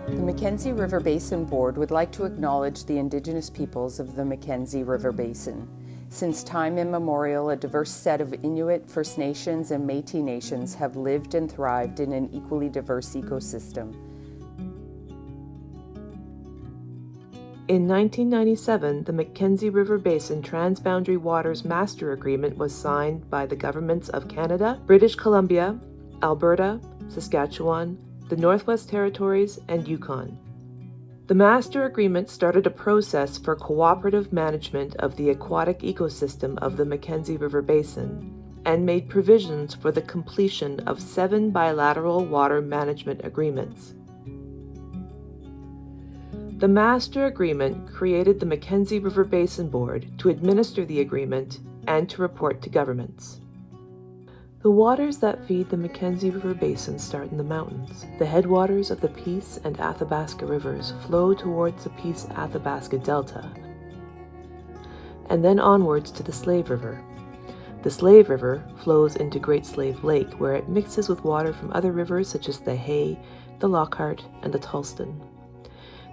The Mackenzie River Basin Board would like to acknowledge the Indigenous peoples of the Mackenzie River Basin. Since time immemorial, a diverse set of Inuit, First Nations, and Métis nations have lived and thrived in an equally diverse ecosystem. In 1997, the Mackenzie River Basin Transboundary Waters Master Agreement was signed by the governments of Canada, British Columbia, Alberta, Saskatchewan, the Northwest Territories, and Yukon. The Master Agreement started a process for cooperative management of the aquatic ecosystem of the Mackenzie River Basin and made provisions for the completion of 7 bilateral water management agreements. The Master Agreement created the Mackenzie River Basin Board to administer the agreement and to report to governments. The waters that feed the Mackenzie River Basin start in the mountains. The headwaters of the Peace and Athabasca rivers flow towards the Peace-Athabasca Delta, and then onwards to the Slave River. The Slave River flows into Great Slave Lake, where it mixes with water from other rivers such as the Hay, the Lockhart, and the Tulston.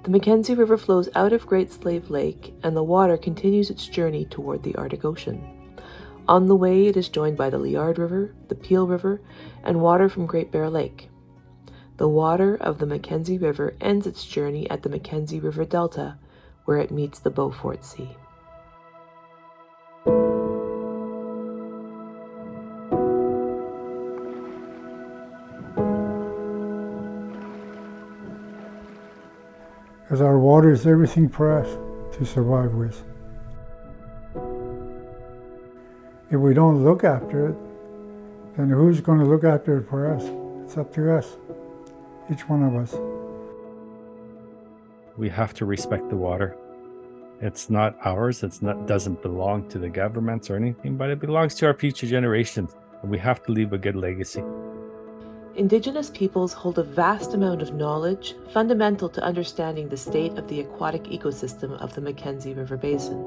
The Mackenzie River flows out of Great Slave Lake, and the water continues its journey toward the Arctic Ocean. On the way, it is joined by the Liard River, the Peel River, and water from Great Bear Lake. The water of the Mackenzie River ends its journey at the Mackenzie River Delta, where it meets the Beaufort Sea. Because our water is everything for us to survive with. If we don't look after it, then who's going to look after it for us? It's up to us, each one of us. We have to respect the water. It's not ours, doesn't belong to the governments or anything, but it belongs to our future generations. And we have to leave a good legacy. Indigenous peoples hold a vast amount of knowledge fundamental to understanding the state of the aquatic ecosystem of the Mackenzie River Basin.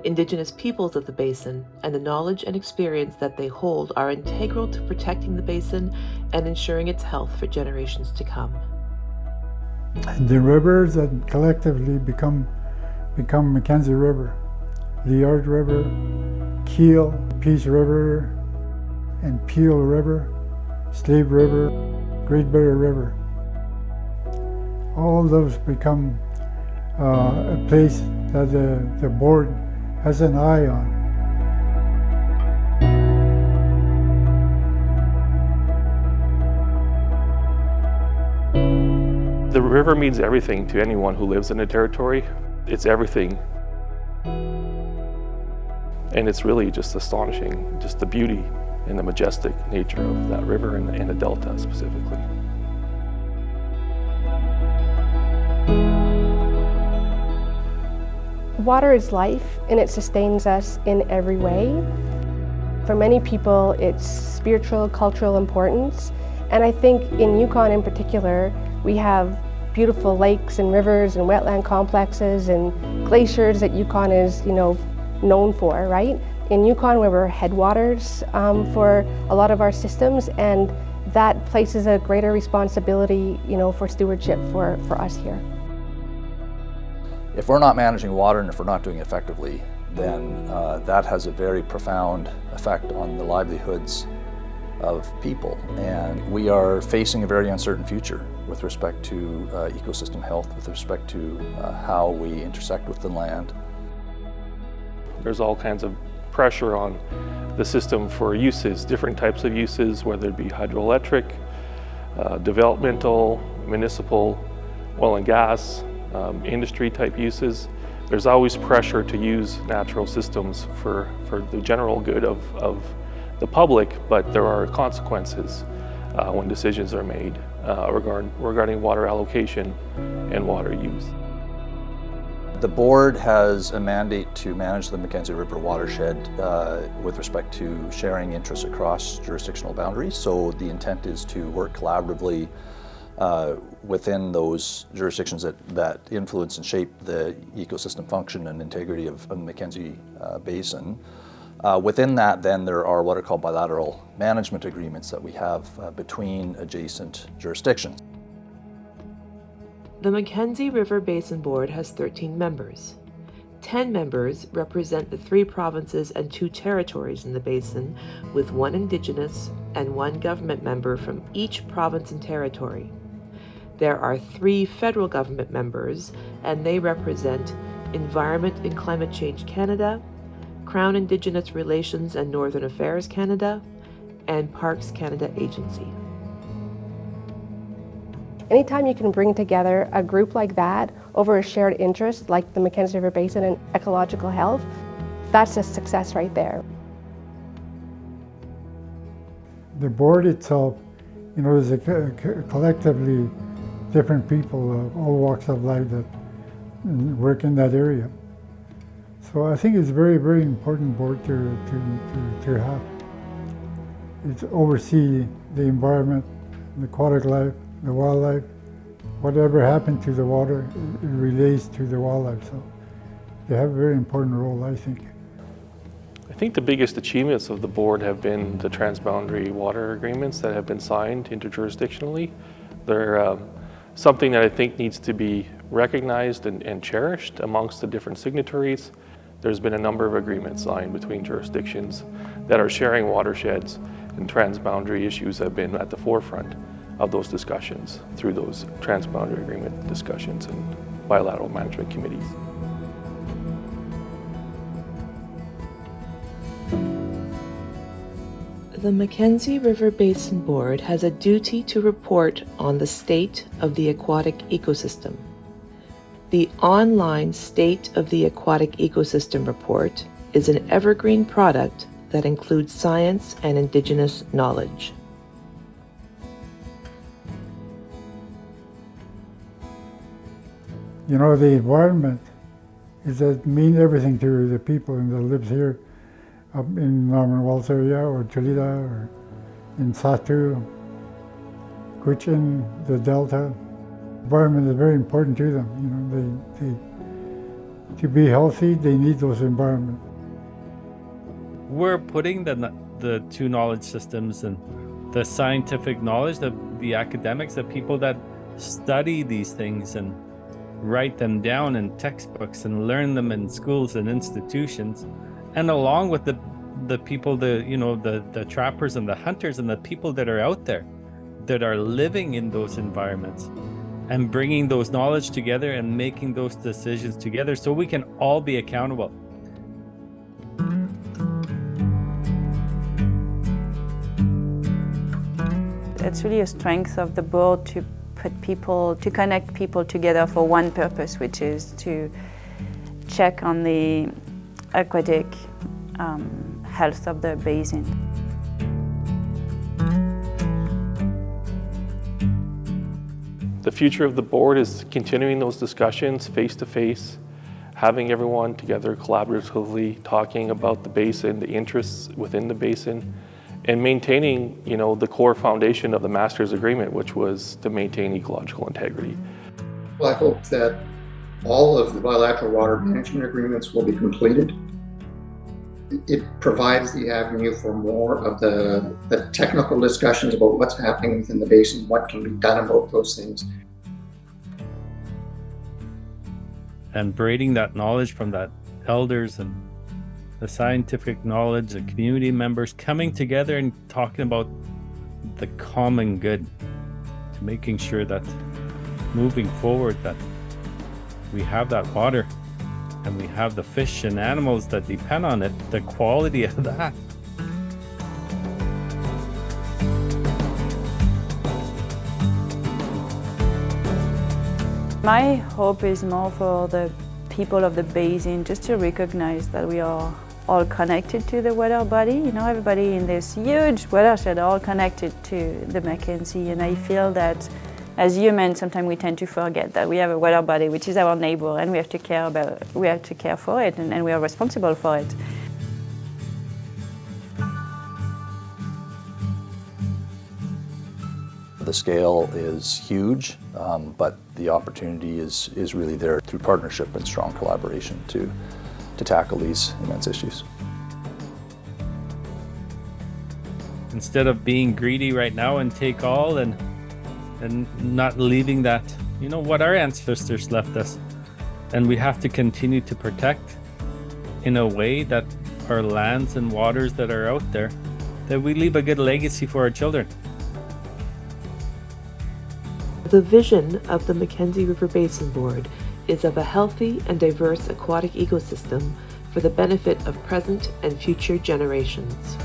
Indigenous peoples of the basin and the knowledge and experience that they hold are integral to protecting the basin and ensuring its health for generations to come. And the rivers that collectively become Mackenzie River, Liard River, Keel, Peace River, and Peel River, Slave River, Great Bear River. All those become a place that the board has an eye on. The river means everything to anyone who lives in a territory. It's everything. And it's really just astonishing, just the beauty and the majestic nature of that river and the delta specifically. Water is life, and it sustains us in every way. For many people, it's spiritual, cultural importance. And I think in Yukon in particular, we have beautiful lakes and rivers and wetland complexes and glaciers that Yukon is, known for, right? In Yukon, we're headwaters for a lot of our systems, and that places a greater responsibility, for stewardship for us here. If we're not managing water and if we're not doing it effectively, then that has a very profound effect on the livelihoods of people. And we are facing a very uncertain future with respect to ecosystem health, with respect to how we intersect with the land. There's all kinds of pressure on the system for uses, different types of uses, whether it be hydroelectric, developmental, municipal, oil and gas, industry type uses. There's always pressure to use natural systems for the general good of the public, but there are consequences when decisions are made regarding water allocation and water use. The board has a mandate to manage the Mackenzie River watershed with respect to sharing interests across jurisdictional boundaries. So the intent is to work collaboratively within those jurisdictions that influence and shape the ecosystem function and integrity of the Mackenzie Basin. Within that, then, there are what are called bilateral management agreements that we have between adjacent jurisdictions. The Mackenzie River Basin Board has 13 members. 10 members represent the 3 provinces and 2 territories in the basin, with 1 Indigenous and 1 government member from each province and territory. There are 3 federal government members, and they represent Environment and Climate Change Canada, Crown Indigenous Relations and Northern Affairs Canada, and Parks Canada Agency. Anytime you can bring together a group like that over a shared interest, like the Mackenzie River Basin and ecological health, that's a success right there. The board itself, is collectively different people of all walks of life that work in that area. So I think it's a very, very important board to have. It's oversee the environment, the aquatic life, the wildlife. Whatever happened to the water, it relates to the wildlife. So they have a very important role, I think. I think the biggest achievements of the board have been the transboundary water agreements that have been signed interjurisdictionally. They're something that I think needs to be recognized and cherished amongst the different signatories. There's been a number of agreements signed between jurisdictions that are sharing watersheds, and transboundary issues have been at the forefront of those discussions through those transboundary agreement discussions and bilateral management committees. The Mackenzie River Basin Board has a duty to report on the state of the aquatic ecosystem. The online State of the Aquatic Ecosystem Report is an evergreen product that includes science and Indigenous knowledge. The environment means everything to the people that lives here up in Norman Wells area or Tulida or in Satu, Cochin, the Delta. Environment is very important to them. To be healthy, they need those environments. We're putting the 2 knowledge systems and the scientific knowledge, the academics, the people that study these things and write them down in textbooks and learn them in schools and institutions, and along with the people, the trappers and the hunters and the people that are out there that are living in those environments, and bringing those knowledge together and making those decisions together so we can all be accountable. It's really a strength of the board to connect people together for one purpose, which is to check on the aquatic health of the basin. The future of the board is continuing those discussions face to face, having everyone together collaboratively talking about the basin, the interests within the basin, and maintaining, the core foundation of the Master's Agreement, which was to maintain ecological integrity. Well, I hope that all of the bilateral water management agreements will be completed. It provides the avenue for more of the technical discussions about what's happening within the basin, what can be done about those things. And braiding that knowledge from that elders and the scientific knowledge, the community members coming together and talking about the common good, to making sure that moving forward that we have that water and we have the fish and animals that depend on it, the quality of that. My hope is more for the people of the basin just to recognize that we are all connected to the water body. Everybody in this huge watershed are all connected to the Mackenzie, and I feel that as humans, sometimes we tend to forget that we have a water body which is our neighbor, and we have to care for it, and we are responsible for it. The scale is huge, but the opportunity is really there through partnership and strong collaboration to tackle these immense issues. Instead of being greedy right now and take all and not leaving that you know, what our ancestors left us. And we have to continue to protect in a way that our lands and waters that are out there, that we leave a good legacy for our children. The vision of the Mackenzie River Basin Board is of a healthy and diverse aquatic ecosystem for the benefit of present and future generations.